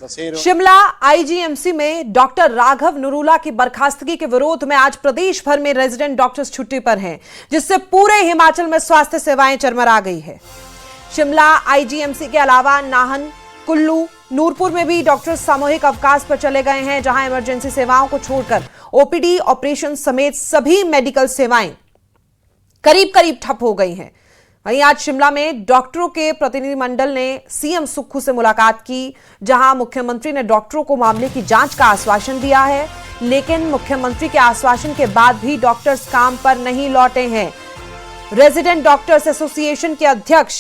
Shimla IGMC में doctor Raghav Narula की बर्खास्तगी के विरोध में आज प्रदेश भर में रेजिडेंट डॉक्टर्स छुट्टी पर हैं, जिससे पूरे हिमाचल में स्वास्थ्य सेवाएं चरमरा गई है। शिमला आईजीएमसी के अलावा नाहन, कुल्लू, नूरपुर में भी डॉक्टर्स सामूहिक अवकाश पर चले गए हैं, जहां इमरजेंसी सेवाओं को छोड़कर ओपीडी, ऑपरेशन समेत सभी मेडिकल सेवाएं करीब करीब ठप हो गई हैं। वहीं आज शिमला में डॉक्टरों के प्रतिनिधिमंडल ने सीएम सुक्खू से मुलाकात की, जहां मुख्यमंत्री ने डॉक्टरों को मामले की जांच का आश्वासन दिया है, लेकिन मुख्यमंत्री के आश्वासन के बाद भी डॉक्टर्स काम पर नहीं लौटे हैं। रेजिडेंट डॉक्टर्स एसोसिएशन के अध्यक्ष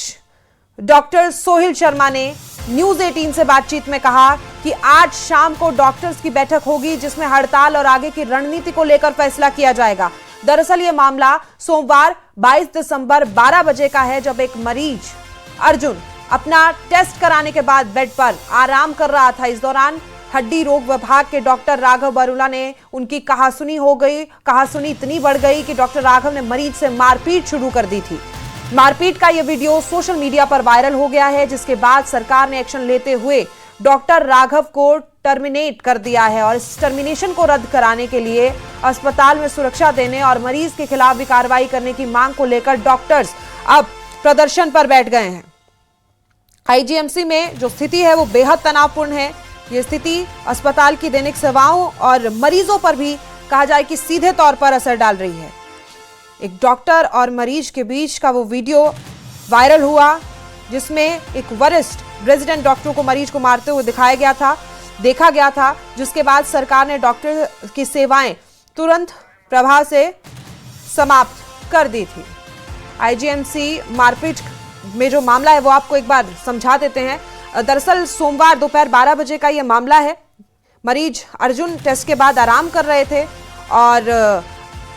डॉक्टर सोहिल शर्मा ने न्यूज 18 से बातचीत में कहा कि आज शाम को डॉक्टर्स की बैठक होगी, जिसमें हड़ताल और आगे की रणनीति को लेकर फैसला किया जाएगा। दरअसल ये मामला सोमवार 22 दिसंबर 12 बजे का है, जब एक मरीज अर्जुन अपना टेस्ट कराने के बाद बेड पर आराम कर रहा था। इस दौरान हड्डी रोग विभाग के डॉक्टर राघव नरूला ने उनकी कहासुनी इतनी बढ़ गई कि डॉक्टर राघव ने मरीज से मारपीट शुरू कर दी थी। मारपीट का यह वीडियो सोशल मीडिया पर वायरल हो गया है, जिसके बाद सरकार ने एक्शन लेते हुए डॉक्टर राघव को टर्मिनेट कर दिया है और इस टर्मिनेशन को रद्द कराने के लिए अस्पताल में सुरक्षा देने और मरीज के खिलाफ भी कार्रवाई करने की मांग को लेकर डॉक्टर्स अब प्रदर्शन पर बैठ गए हैं। आईजीएमसी में जो स्थिति है वो बेहद तनावपूर्ण है। ये स्थिति अस्पताल की दैनिक सेवाओं और मरीजों पर भी कहा जाए कि सीधे तौर पर असर डाल रही है। एक डॉक्टर और मरीज के बीच का वो वीडियो वायरल हुआ, जिसमें एक वरिष्ठ रेजिडेंट डॉक्टर को मरीज को मारते हुए देखा गया था, जिसके बाद सरकार ने डॉक्टर की सेवाएं तुरंत प्रभाव से समाप्त कर दी थी। आईजीएमसी मारपीट में जो मामला है वो आपको एक बार समझा देते हैं। दरअसल सोमवार दोपहर 12 बजे का यह मामला है। मरीज अर्जुन टेस्ट के बाद आराम कर रहे थे और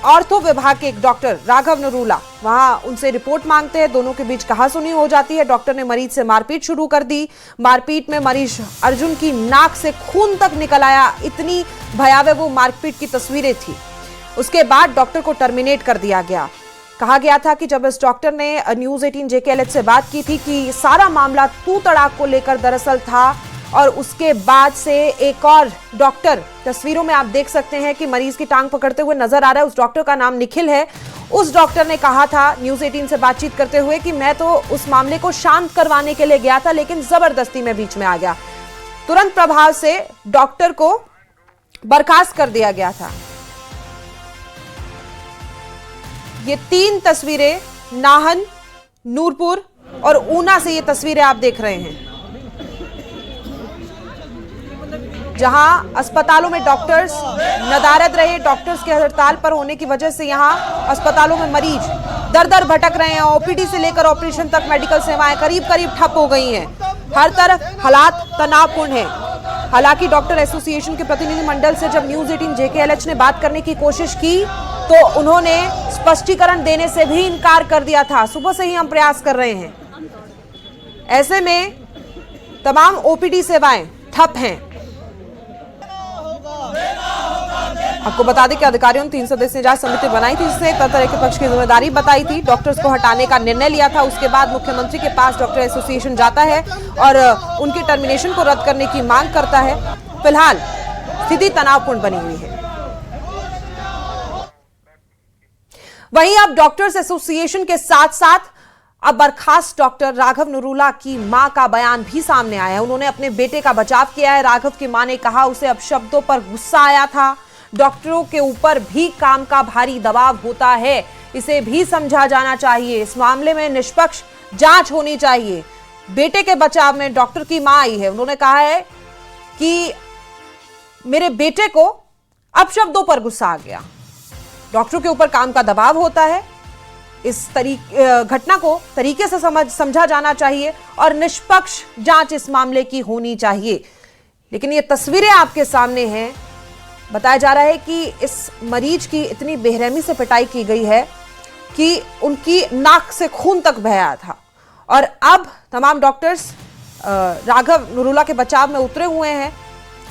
ऑर्थो विभाग के एक डॉक्टर राघव नरूला वहां उनसे रिपोर्ट मांगते हैं। दोनों के बीच कहासुनी हो जाती है। डॉक्टर ने मरीज से मारपीट शुरू कर दी। मारपीट में मरीज अर्जुन की नाक से खून तक निकल आया। इतनी भयावह वो मारपीट की तस्वीरें थी। उसके बाद डॉक्टर को टर्मिनेट कर दिया गया। कहा गया था कि जब इस डॉक्टर ने न्यूज 18 JKLH से बात की थी कि सारा मामला तू तड़ाक को लेकर दरअसल था, और उसके बाद से एक और डॉक्टर, तस्वीरों में आप देख सकते हैं कि मरीज की टांग पकड़ते हुए नजर आ रहा है। उस डॉक्टर का नाम निखिल है। उस डॉक्टर ने कहा था न्यूज 18 से बातचीत करते हुए कि मैं तो उस मामले को शांत करवाने के लिए गया था, लेकिन जबरदस्ती में बीच में आ गया। तुरंत प्रभाव से डॉक्टर को बर्खास्त कर दिया गया था। ये 3 तस्वीरें नाहन, नूरपुर और ऊना से ये तस्वीरें आप देख रहे हैं, जहां अस्पतालों में डॉक्टर्स नदारद रहे। डॉक्टर्स के हड़ताल पर होने की वजह से यहां अस्पतालों में मरीज दर दर भटक रहे हैं। ओपीडी से लेकर ऑपरेशन तक मेडिकल सेवाएं करीब करीब ठप हो गई हैं। हर तरफ हालात तनावपूर्ण हैं। हालांकि डॉक्टर एसोसिएशन के प्रतिनिधिमंडल से जब न्यूज 18 JKLH ने बात करने की कोशिश की तो उन्होंने स्पष्टीकरण देने से भी इनकार कर दिया था। सुबह से ही हम प्रयास कर रहे हैं। ऐसे में तमाम ओपीडी सेवाएं ठप हैं। आपको बता दें कि अधिकारियों ने 3 सदस्यीय जांच समिति बनाई थी, जिससे तरह के पक्ष की जिम्मेदारी बताई थी। डॉक्टर्स को हटाने का निर्णय लिया था। उसके बाद मुख्यमंत्री के पास डॉक्टर एसोसिएशन जाता है और उनके टर्मिनेशन को रद्द करने की मांग करता है। फिलहाल स्थिति तनावपूर्ण बनी हुई है। वहीं अब डॉक्टर्स एसोसिएशन के साथ साथ अब बर्खास्त डॉक्टर राघव नरूला की मां का बयान भी सामने आया है। उन्होंने अपने बेटे का बचाव किया है। राघव की मां ने कहा उसे अब शब्दों पर गुस्सा आया था। डॉक्टरों के ऊपर भी काम का भारी दबाव होता है, इसे भी समझा जाना चाहिए। इस मामले में निष्पक्ष जांच होनी चाहिए। बेटे के बचाव में डॉक्टर की मां आई है। उन्होंने कहा है कि मेरे बेटे को अब शब्दों पर गुस्सा आ गया। डॉक्टरों के ऊपर काम का दबाव होता है। इस घटना को तरीके से समझा जाना चाहिए और निष्पक्ष जांच इस मामले की होनी चाहिए। लेकिन ये तस्वीरें आपके सामने हैं। बताया जा रहा है कि इस मरीज की इतनी बेरहमी से पिटाई की गई है कि उनकी नाक से खून तक बहा था, और अब तमाम डॉक्टर्स राघव नरूला के बचाव में उतरे हुए हैं।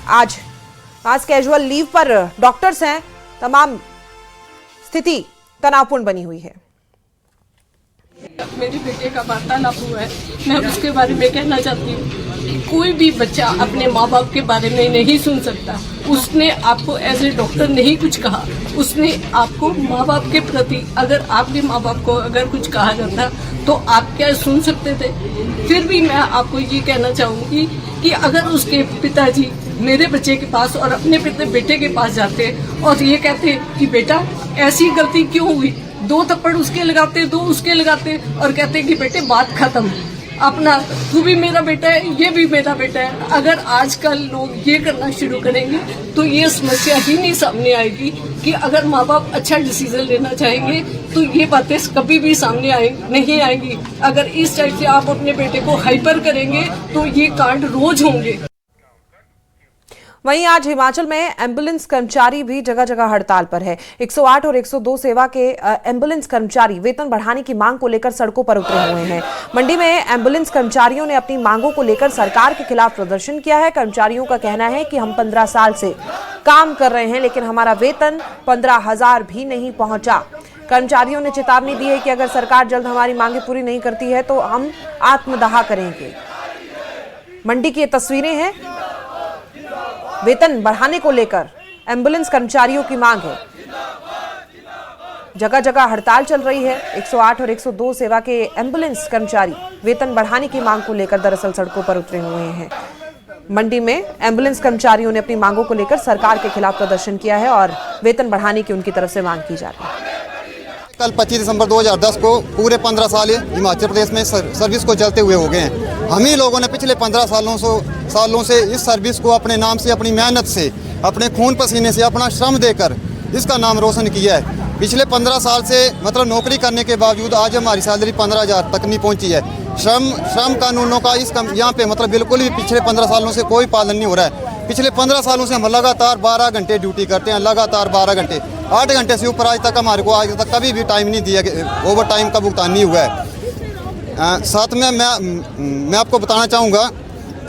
आज कैजुअल लीव पर डॉक्टर्स हैं। तमाम स्थिति तनावपूर्ण बनी हुई है। मेरे बेटे का वार्तालाप हुआ है, मैं उसके बारे में कहना चाहती हूँ। कोई भी बच्चा अपने माँ बाप के बारे में नहीं सुन सकता। उसने आपको एज ए डॉक्टर नहीं कुछ कहा, उसने आपको माँ बाप के प्रति, अगर आपके माँ बाप को अगर कुछ कहा जाता तो आप क्या सुन सकते थे? फिर भी मैं आपको ये कहना चाहूँगी कि अगर उसके पिताजी मेरे बच्चे के पास और अपने बेटे के पास जाते और ये कहते कि बेटा ऐसी गलती क्यों हुई, 2 थप्पड़ उसके लगाते, 2 उसके लगाते और कहते कि बेटे बात खत्म, अपना तू भी मेरा बेटा है, ये भी मेरा बेटा है। अगर आजकल लोग ये करना शुरू करेंगे तो ये समस्या ही नहीं सामने आएगी कि अगर माँ बाप अच्छा डिसीजन लेना चाहेंगे तो ये बातें कभी भी सामने नहीं आएंगी। अगर इस टाइप से आप अपने बेटे को हाइपर करेंगे तो ये कांड रोज होंगे। वहीं आज हिमाचल में एम्बुलेंस कर्मचारी भी जगह जगह हड़ताल पर है। 108 और 102 सेवा के एम्बुलेंस कर्मचारी वेतन बढ़ाने की मांग को लेकर सड़कों पर उतरे हुए हैं। मंडी में एम्बुलेंस कर्मचारियों ने अपनी मांगों को लेकर सरकार के खिलाफ प्रदर्शन किया है। कर्मचारियों का कहना है कि हम 15 साल से काम कर रहे हैं लेकिन हमारा वेतन 15,000 भी नहीं पहुंचा। कर्मचारियों ने चेतावनी दी है कि अगर सरकार जल्द हमारी मांगे पूरी नहीं करती है तो हम आत्मदाह करेंगे। मंडी की ये तस्वीरें हैं। वेतन बढ़ाने को लेकर एम्बुलेंस कर्मचारियों की मांग है। जगह जगह हड़ताल चल रही है। 108 और 102 सेवा के एम्बुलेंस कर्मचारी वेतन बढ़ाने की मांग को लेकर दरअसल सड़कों पर उतरे हुए हैं। मंडी में एम्बुलेंस कर्मचारियों ने अपनी मांगों को लेकर सरकार के खिलाफ प्रदर्शन किया है और वेतन बढ़ाने की उनकी तरफ से मांग की जा रही है। कल 25 दिसंबर 2010 को पूरे 15 साल हिमाचल प्रदेश में सर्विस को चलते हुए हो गए हैं। हम ही लोगों ने पिछले 15 सालों से इस सर्विस को अपने नाम से, अपनी मेहनत से, अपने खून पसीने से, अपना श्रम देकर इसका नाम रोशन किया है। पिछले 15 साल से मतलब नौकरी करने के बावजूद आज हमारी सैलरी 15,000 तक नहीं पहुंची है। श्रम कानूनों का यहाँ पे मतलब बिल्कुल भी पिछले 15 सालों से कोई पालन नहीं हो रहा है। पिछले 15 सालों से हम लगातार 12 घंटे ड्यूटी करते हैं, लगातार 12 घंटे, 8 घंटे से ऊपर आज तक हमारे को आज तक कभी भी टाइम नहीं दिया, ओवर टाइम का भुगतान नहीं हुआ है। साथ में मैं आपको बताना चाहूँगा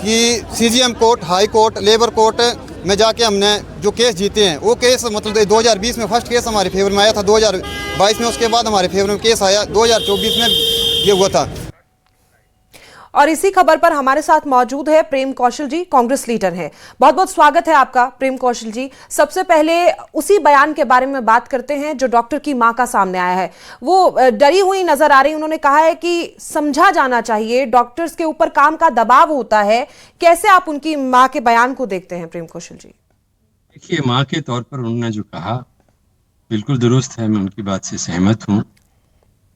कि CGM court, high court, labour court में जाके हमने जो केस जीते हैं वो केस मतलब 2020 में फर्स्ट केस हमारे फेवर में आया था, 2022 में उसके बाद हमारे फेवर में केस आया, 2024 में ये हुआ था। और इसी खबर पर हमारे साथ मौजूद है प्रेम कौशल जी, कांग्रेस लीडर हैं। बहुत बहुत स्वागत है आपका प्रेम कौशल जी। सबसे पहले उसी बयान के बारे में बात करते हैं जो डॉक्टर की मां का सामने आया है। वो डरी हुई नजर आ रही, उन्होंने कहा है कि समझा जाना चाहिए, डॉक्टर्स के ऊपर काम का दबाव होता है। कैसे आप उनकी मां के बयान को देखते हैं प्रेम कौशल जी? देखिए, मां के तौर पर उन्होंने जो कहा बिल्कुल दुरुस्त है, मैं उनकी बात से सहमत हूँ।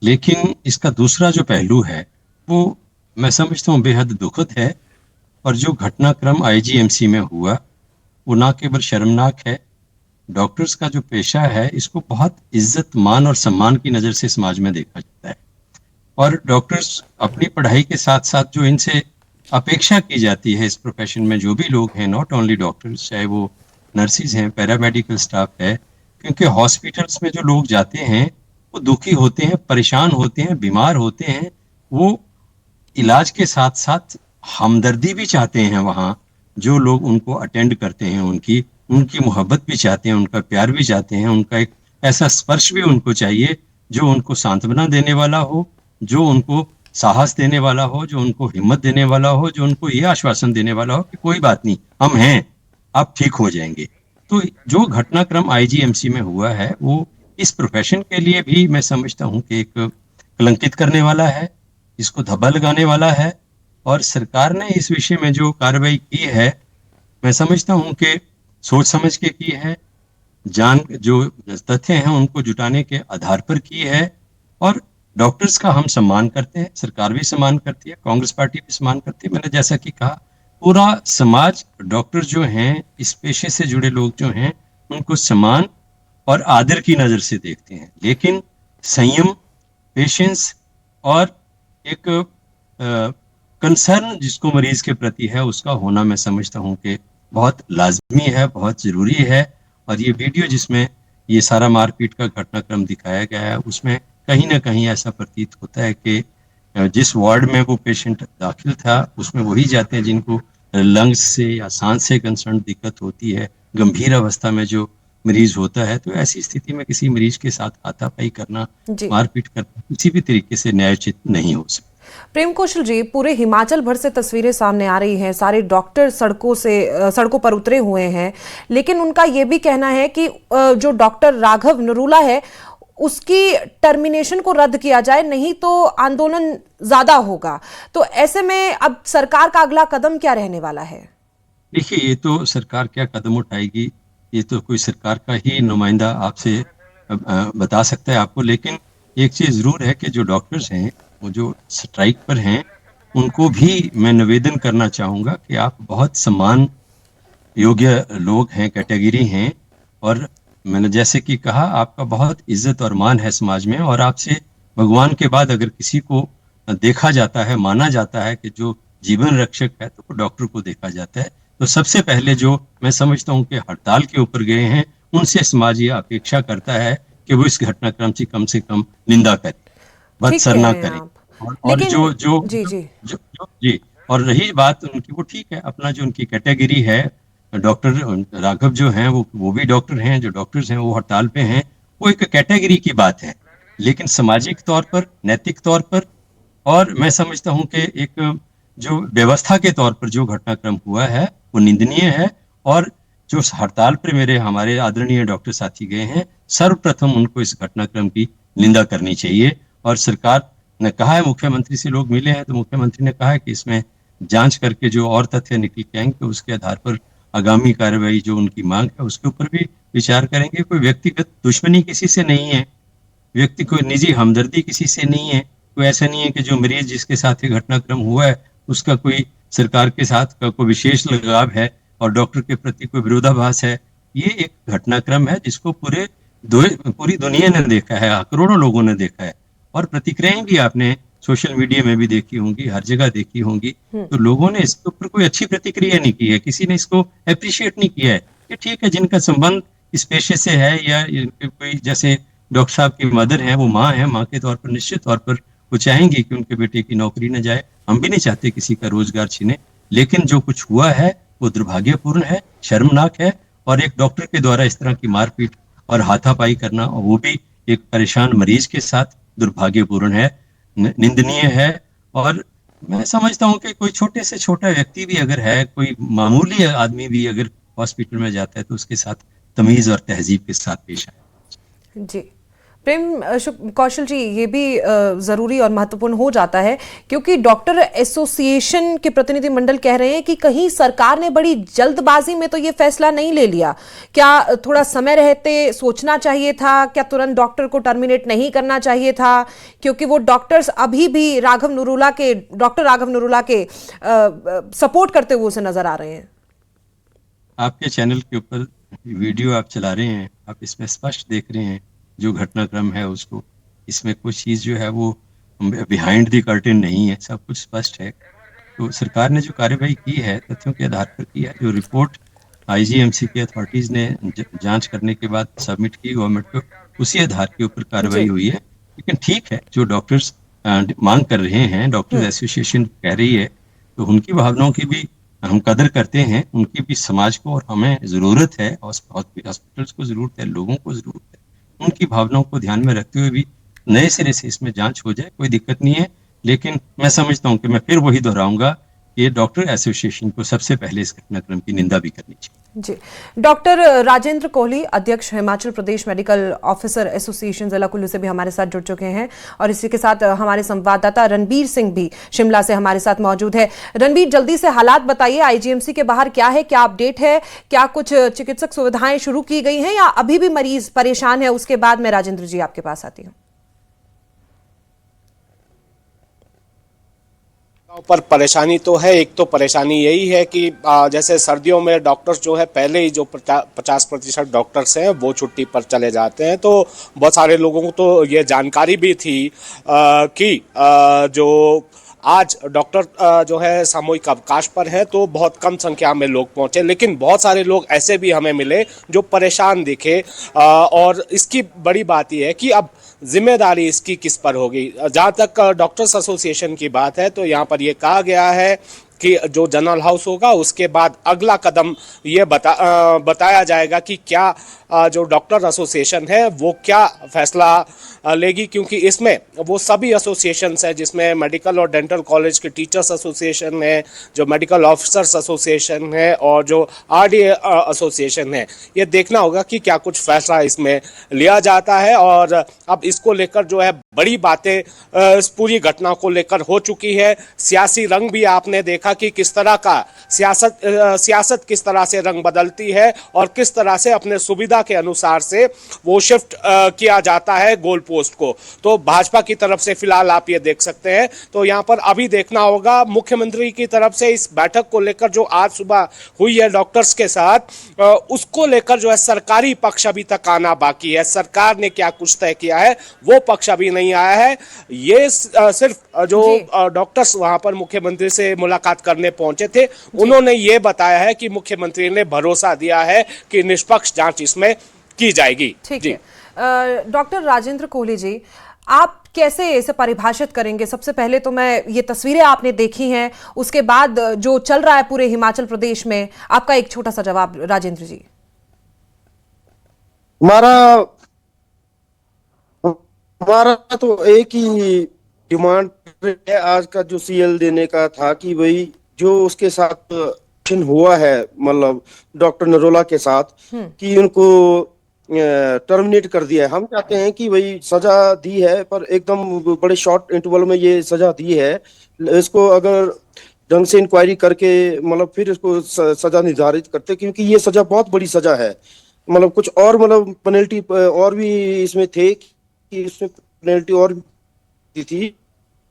लेकिन इसका दूसरा जो पहलू है वो मैं समझता हूँ बेहद दुखद है। और जो घटनाक्रम IGMC में हुआ वो ना केवल शर्मनाक है, डॉक्टर्स का जो पेशा है इसको बहुत इज्जत, मान और सम्मान की नज़र से समाज में देखा जाता है। और डॉक्टर्स अपनी पढ़ाई के साथ साथ जो इनसे अपेक्षा की जाती है इस प्रोफेशन में, जो भी लोग हैं, नॉट ओनली डॉक्टर्स, चाहे वो नर्सिस हैं, पैरामेडिकल स्टाफ है, क्योंकि हॉस्पिटल्स में जो लोग जाते हैं वो दुखी होते हैं, परेशान होते हैं, बीमार होते हैं। वो इलाज के साथ साथ हमदर्दी भी चाहते हैं। वहाँ जो लोग उनको अटेंड करते हैं उनकी मोहब्बत भी चाहते हैं, उनका प्यार भी चाहते हैं, उनका एक ऐसा स्पर्श भी उनको चाहिए जो उनको सांत्वना देने वाला हो, जो उनको साहस देने वाला हो, जो उनको हिम्मत देने वाला हो, जो उनको ये आश्वासन देने वाला हो कि कोई बात नहीं, हम हैं, आप ठीक हो जाएंगे। तो जो घटनाक्रम IGMC में हुआ है वो इस प्रोफेशन के लिए भी मैं समझता हूँ कि एक कलंकित करने वाला है, इसको धब्बा लगाने वाला है। और सरकार ने इस विषय में जो कार्रवाई की है मैं समझता हूं कि सोच समझ के की है, जो तथ्य हैं उनको जुटाने के आधार पर की है। और डॉक्टर्स का हम सम्मान करते हैं, सरकार भी सम्मान करती है, कांग्रेस पार्टी भी सम्मान करती है। मैंने जैसा कि कहा, पूरा समाज डॉक्टर जो हैं, इस पेशे से जुड़े लोग जो हैं, उनको सम्मान और आदर की नज़र से देखते हैं। लेकिन संयम, पेशेंस और एक कंसर्न जिसको मरीज के प्रति है उसका होना मैं समझता हूं कि बहुत लाजमी है, बहुत ज़रूरी है। और ये वीडियो जिसमें ये सारा मारपीट का घटनाक्रम दिखाया गया है उसमें कहीं ना कहीं ऐसा प्रतीत होता है कि जिस वार्ड में वो पेशेंट दाखिल था उसमें वही जाते हैं जिनको लंग्स से या सांस से कंसर्न दिक्कत होती है, गंभीर अवस्था में जो मरीज होता है। तो ऐसी स्थिति में किसी मरीज के साथ हाथापाई करना, मारपीट करना किसी भी तरीके से न्यायोचित नहीं हो सकता। प्रेम कौशल जी, पूरे हिमाचल भर से तस्वीरें सामने आ रही हैं, सारे डॉक्टर सड़कों पर उतरे हुए हैं, लेकिन उनका ये भी कहना है कि जो डॉक्टर राघव नरूला है उसकी टर्मिनेशन को रद्द किया जाए, नहीं तो आंदोलन ज्यादा होगा। तो ऐसे में अब सरकार का अगला कदम क्या रहने वाला है? देखिए, ये तो सरकार क्या कदम उठाएगी, ये तो कोई सरकार का ही नुमाइंदा आपसे बता सकता है आपको। लेकिन एक चीज़ ज़रूर है कि जो डॉक्टर्स हैं, वो जो स्ट्राइक पर हैं, उनको भी मैं निवेदन करना चाहूँगा कि आप बहुत सम्मान योग्य लोग हैं, कैटेगरी हैं, और मैंने जैसे कि कहा, आपका बहुत इज्जत और मान है समाज में, और आपसे भगवान के बाद अगर किसी को देखा जाता है, माना जाता है कि जो जीवन रक्षक है, तो वो डॉक्टर को देखा जाता है। तो सबसे पहले जो मैं समझता हूँ कि हड़ताल के ऊपर गए हैं, उनसे समाज ये अपेक्षा करता है कि वो इस घटनाक्रम की कम से कम निंदा करें, भत्सना करें। और जी, और रही बात उनकी, वो ठीक है, अपना जो उनकी कैटेगरी है, डॉक्टर राघव जो हैं वो भी डॉक्टर हैं, जो डॉक्टर्स हैं वो हड़ताल पे हैं, वो एक कैटेगरी की बात है। लेकिन सामाजिक तौर पर, नैतिक तौर पर, और मैं समझता हूं कि एक जो व्यवस्था के तौर पर जो घटनाक्रम हुआ है वो निंदनीय है। और जो हड़ताल पर हमारे आदरणीय डॉक्टर साथी गए हैं, सर्वप्रथम उनको इस घटनाक्रम की निंदा करनी चाहिए। और सरकार ने कहा है, मुख्यमंत्री से लोग मिले हैं, तो मुख्यमंत्री ने कहा है कि इसमें जांच करके जो और तथ्य निकल के आएंगे, उसके आधार पर आगामी कार्रवाई जो उनकी मांग है उसके ऊपर भी विचार करेंगे। कोई व्यक्तिगत दुश्मनी किसी से नहीं है, व्यक्ति कोई निजी हमदर्दी किसी से नहीं है। कोई ऐसा नहीं है कि जो मरीज जिसके साथ ये घटनाक्रम हुआ है उसका कोई सरकार के साथ का कोई विशेष लगाव है और डॉक्टर के प्रति कोई विरोधाभास है। ये एक घटनाक्रम है जिसको पूरी दुनिया ने देखा है, करोड़ों लोगों ने देखा है, और प्रतिक्रियाएं भी आपने सोशल मीडिया में भी देखी होंगी, हर जगह देखी होंगी। तो लोगों ने इसके ऊपर कोई अच्छी प्रतिक्रिया नहीं की है, किसी ने इसको अप्रिशिएट नहीं किया है कि ठीक है, जिनका संबंध इस पेशे से है, या कोई जैसे डॉक्टर साहब की मदर है, वो माँ है, माँ के तौर पर निश्चित तौर पर वो चाहेंगी कि उनके बेटे की नौकरी न जाए। हम भी नहीं चाहते किसी का रोजगार छीने, लेकिन जो कुछ हुआ है वो दुर्भाग्यपूर्ण है, शर्मनाक है, और एक डॉक्टर के द्वारा इस तरह की मारपीट और हाथापाई करना, और वो भी एक परेशान मरीज के साथ, दुर्भाग्यपूर्ण है, निंदनीय है। और मैं समझता हूँ कि कोई छोटे से छोटा व्यक्ति भी अगर है, कोई मामूली आदमी भी अगर हॉस्पिटल में जाता है, तो उसके साथ तमीज और तहजीब के साथ पेश आए। जी प्रेम कौशल जी, ये भी जरूरी और महत्वपूर्ण हो जाता है, क्योंकि डॉक्टर एसोसिएशन के प्रतिनिधिमंडल कह रहे हैं कि कहीं सरकार ने बड़ी जल्दबाजी में तो ये फैसला नहीं ले लिया, क्या थोड़ा समय रहते सोचना चाहिए था, क्या तुरंत डॉक्टर को टर्मिनेट नहीं करना चाहिए था, क्योंकि वो डॉक्टर्स अभी भी डॉक्टर राघव नरूला के सपोर्ट करते हुए उसे नजर आ रहे हैं। आपके चैनल के ऊपर वीडियो आप चला रहे हैं, आप इसमें स्पष्ट देख रहे हैं जो घटनाक्रम है उसको, इसमें कुछ चीज़ जो है वो बिहाइंड द कर्टेन नहीं है, सब कुछ स्पष्ट है। तो सरकार ने जो कार्रवाई की है तथ्यों के आधार पर की है। जो रिपोर्ट आईजीएमसी के अथॉरिटीज ने जांच करने के बाद सबमिट की गवर्नमेंट को, उसी आधार के ऊपर कार्रवाई हुई है। लेकिन ठीक है, जो डॉक्टर्स मांग कर रहे हैं, डॉक्टर्स एसोसिएशन कह रही है, तो उनकी भावनाओं की भी हम कदर करते हैं, उनकी भी समाज को और हमें ज़रूरत है, हॉस्पिटल्स को ज़रूरत है, लोगों को ज़रूरत है। उनकी भावनाओं को ध्यान में रखते हुए भी नए सिरे से इसमें जांच हो जाए, कोई दिक्कत नहीं है। लेकिन मैं समझता हूं कि मैं फिर वही दोहराऊंगा कि डॉक्टर एसोसिएशन को सबसे पहले इस घटनाक्रम की निंदा भी करनी चाहिए। जी, डॉक्टर राजेंद्र कोहली, अध्यक्ष Himachal Pradesh medical officer association जिला कुल्लू से भी हमारे साथ जुड़ चुके हैं, और इसी के साथ हमारे संवाददाता रणबीर सिंह भी शिमला से हमारे साथ मौजूद है। रणबीर, जल्दी से हालात बताइए, आईजीएमसी के बाहर क्या है, क्या अपडेट है, क्या कुछ चिकित्सक सुविधाएं शुरू की गई हैं या अभी भी मरीज परेशान है? उसके बाद मैं राजेंद्र जी आपके पास आती हूँ। पर परेशानी तो है। एक तो परेशानी यही है कि जैसे सर्दियों में डॉक्टर्स जो है, पहले ही जो 50% डॉक्टर्स हैं वो छुट्टी पर चले जाते हैं, तो बहुत सारे लोगों को तो ये जानकारी भी थी कि जो आज डॉक्टर जो है सामूहिक अवकाश पर है, तो बहुत कम संख्या में लोग पहुंचे। लेकिन बहुत सारे लोग ऐसे भी हमें मिले जो परेशान दिखे, और इसकी बड़ी बात यह है कि अब जिम्मेदारी इसकी किस पर होगी। जहाँ तक डॉक्टर्स एसोसिएशन की बात है, तो यहाँ पर यह कहा गया है कि जो जनरल हाउस होगा उसके बाद अगला कदम ये बताया जाएगा कि क्या जो डॉक्टर एसोसिएशन है वो क्या फैसला लेगी, क्योंकि इसमें वो सभी एसोसिएशंस हैं जिसमें मेडिकल और डेंटल कॉलेज के टीचर्स एसोसिएशन है, जो मेडिकल ऑफिसर्स एसोसिएशन है और जो आरडीए एसोसिएशन है। ये देखना होगा कि क्या कुछ फैसला इसमें लिया जाता है। और अब इसको लेकर जो है बड़ी बातें इस पूरी घटना को लेकर हो चुकी है। सियासी रंग भी आपने देखा कि किस तरह का सियासत किस तरह से रंग बदलती है और किस तरह से अपने सुविधा के अनुसार से वो शिफ्ट किया जाता है गोल पोस्ट को। तो भाजपा की तरफ से फिलहाल आप ये देख सकते हैं। तो यहाँ पर अभी देखना होगा मुख्यमंत्री की तरफ से इस बैठक को लेकर जो आज सुबह हुई है डॉक्टर्स के साथ, उसको लेकर जो है सरकारी पक्ष अभी तक आना बाकी है। सरकार ने क्या कुछ तय किया है वो पक्ष अभी नहीं आया है। ये सिर्फ जो डॉक्टर्स वहां पर मुख्यमंत्री से मुलाकात करने पहुंचे थे उन्होंने ये बताया है कि मुख्यमंत्री ने भरोसा दिया है कि निष्पक्ष जांच इसमें की जाएगी। ठीक है। डॉक्टर राजेंद्र कोहली जी, आप कैसे इसे परिभाषित करेंगे? सबसे पहले तो मैं ये तस्वीरें आपने देखी हैं, उसके बाद जो चल रहा है पूरे हिमाचल प्रदेश में, आपका एक छोटा सा जवाब राजेंद्र जी। हमारा तो एक ही डिमांड है आज का जो सीएल देने का था कि भाई जो उसके साथ हुआ है, मतलब डॉक्टर नरोला के साथ, कि उनको टर्मिनेट कर दिया है। हम चाहते हैं कि भाई सजा दी है पर एकदम बड़े शॉर्ट इंटरवल में ये सजा दी है। इसको अगर ढंग से इंक्वायरी करके मतलब फिर इसको सजा निर्धारित करते, क्योंकि ये सजा बहुत बड़ी सजा है। मतलब कुछ और मतलब पेनल्टी और भी इसमें थे कि इसमें पेनल्टी और भी थी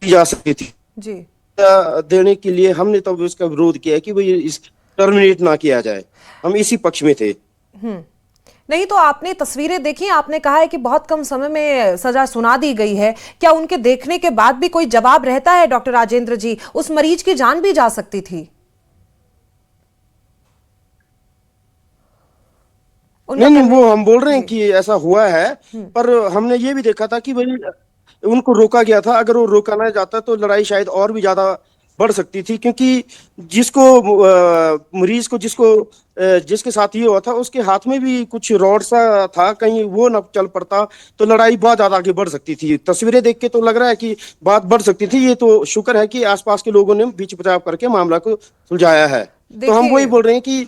जा सकती थी जी। देने के लिए हमने तब इसका विरोध किया कि भाई इस टर्मिनेट ना किया जाए। हम इसी पक्ष में थे। नहीं तो आपने तस्वीरें देखी, आपने कहा है कि बहुत कम समय में सजा सुना दी गई है। क्या उनके देखने के बाद भी कोई जवाब रहता है डॉक्टर राजेंद्र जी? उस मरीज की जान भी जा सकती थी। नहीं, वो हम बोल रहे हैं कि ऐसा हुआ है, पर हमने ये भी देखा था कि भाई उनको रोका गया था। अगर वो रोका ना जाता तो लड़ाई शायद और भी ज्यादा बढ़ सकती थी, क्योंकि जिसको मरीज को जिसके साथ ये हुआ था उसके हाथ में भी कुछ रॉड सा था, कहीं वो न चल पड़ता तो लड़ाई बहुत ज्यादा आगे बढ़ सकती थी। तस्वीरें देख के तो लग रहा है कि बात बढ़ सकती थी। ये तो शुक्र है कि आसपास के लोगों ने बीच बचाव करके मामला को सुलझाया है। तो हम वही बोल रहे हैं कि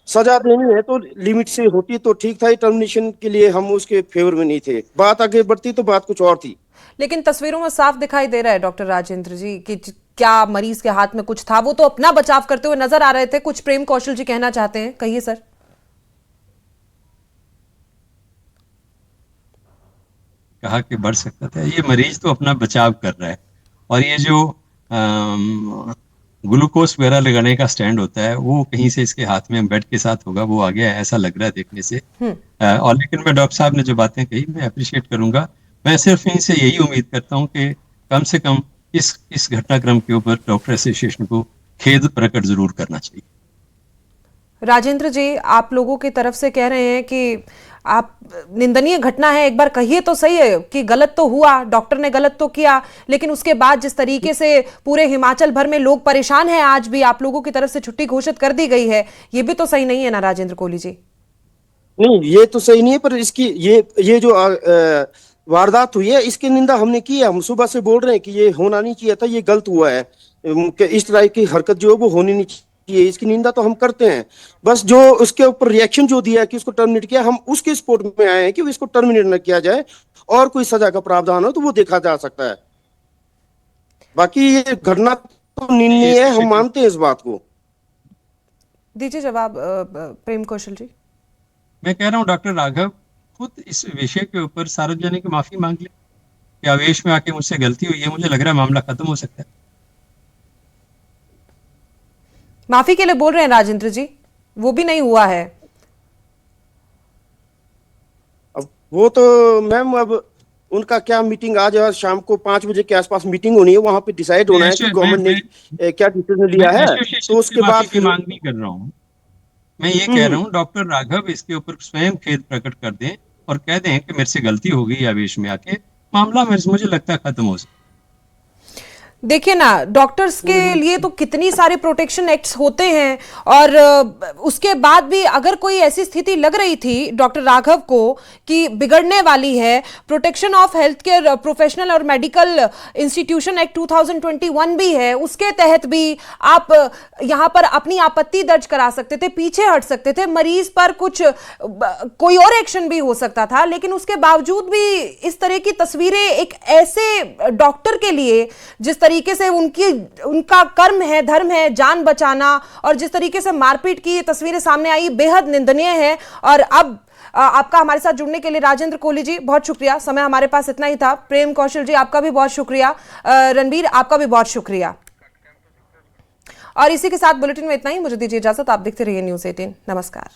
सजा देनी है तो लिमिट से होती तो ठीक था। टर्मिनेशन के लिए हम उसके फेवर में नहीं थे। बात आगे बढ़ती तो बात कुछ और थी। लेकिन तस्वीरों में साफ दिखाई दे रहा है डॉक्टर राजेंद्र जी कि क्या मरीज के हाथ में कुछ था। वो तो अपना बचाव करते हुए नजर आ रहे थे। कुछ प्रेम कौशल जी कहना चाहते हैं, कहिए सर। कहा कि बढ़ सकता था। ये मरीज तो अपना बचाव कर रहा है, और ये जो ग्लूकोज वगैरह लगाने का स्टैंड होता है वो कहीं से इसके हाथ में बेड के साथ होगा, वो आ गया है ऐसा लग रहा है देखने से। और लेकिन मैं डॉक्टर साहब ने जो बातें कही मैं अप्रिशिएट करूंगा। मैं सिर्फ इनसे यही उम्मीद करता हूं कि कम से कम इस घटनाक्रम के ऊपर डॉक्टर एसोसिएशन को खेद प्रकट जरूर करना चाहिए। राजेंद्र जी, आप लोगों की तरफ से कह रहे हैं कि आप निंदनीय घटना है, एक बार कहिए तो सही है कि गलत तो हुआ, डॉक्टर ने गलत तो किया, लेकिन उसके बाद जिस तरीके से पूरे हिमाचल भर में लोग परेशान हैं, आज भी आप लोगों की तरफ से छुट्टी घोषित कर दी गई है, ये भी तो सही नहीं है ना राजेंद्र कोहली जी? नहीं, ये तो सही नहीं है, पर इसकी ये जो वारदात हुई है इसकी निंदा हमने की है। हम सुबह से बोल रहे हैं कि ये होना नहीं चाहिए था, ये गलत हुआ है, इस तरह की हरकत जो है वो होनी नहीं चाहिए। इसकी निंदा तो हम करते हैं, बस जो उसके ऊपर रिएक्शन जो दिया है कि उसको टर्मिनेट किया, हम उसके सपोर्ट में आए हैं कि इसको टर्मिनेट न किया जाए और कोई सजा का प्रावधान हो तो वो देखा जा सकता है। बाकी ये घटना तो निंदनीय है, हम मानते हैं इस बात को। दीजिए जवाब प्रेम कौशल जी। मैं कह रहा हूँ डॉक्टर राघव खुद इस विषय के ऊपर सार्वजनिक माफी मांग ले कि आवेश में आके मुझसे गलती हुई है, मुझे लग रहा है मामला खत्म हो सकता है। माफी के लिए बोल रहे हैं राजेंद्र जी, वो भी नहीं हुआ है। अब वो तो मैम, अब उनका क्या मीटिंग आज शाम को 5 बजे के आसपास मीटिंग होनी है, वहां पे डिसाइड होना है कि गवर्नमेंट ने क्या डिसीजन लिया है। तो उसके बाद फिर मांग नहीं कर रहा हूँ मैं, ये कह रहा हूँ डॉक्टर राघव इसके ऊपर स्वयं खेद प्रकट कर दें और कह दें कि मेरे से गलती हो गई आवेश में आके, मामला मुझे लगता है खत्म हो सकता। देखिए ना, डॉक्टर्स के लिए तो कितनी सारे प्रोटेक्शन एक्ट्स होते हैं और उसके बाद भी अगर कोई ऐसी स्थिति लग रही थी डॉक्टर राघव को कि बिगड़ने वाली है, protection of health care professional और मेडिकल इंस्टीट्यूशन एक्ट 2021 भी है, उसके तहत भी आप यहां पर अपनी आपत्ति दर्ज करा सकते थे, पीछे हट सकते थे, मरीज पर कोई और एक्शन भी हो सकता था। लेकिन उसके बावजूद भी इस तरह की तस्वीरें एक ऐसे डॉक्टर के लिए जिस तरीके से उनका कर्म है, धर्म है, जान बचाना, और जिस तरीके से मारपीट की तस्वीरें सामने आई, बेहद निंदनीय है। और अब आपका हमारे साथ जुड़ने के लिए राजेंद्र कोहली जी बहुत शुक्रिया। समय हमारे पास इतना ही था। प्रेम कौशल जी आपका भी बहुत शुक्रिया। रणबीर आपका भी बहुत शुक्रिया। और इसी के साथ बुलेटिन में इतना ही। मुझे दीजिए इजाजत। आप देखते रहिए न्यूज़ 18। नमस्कार।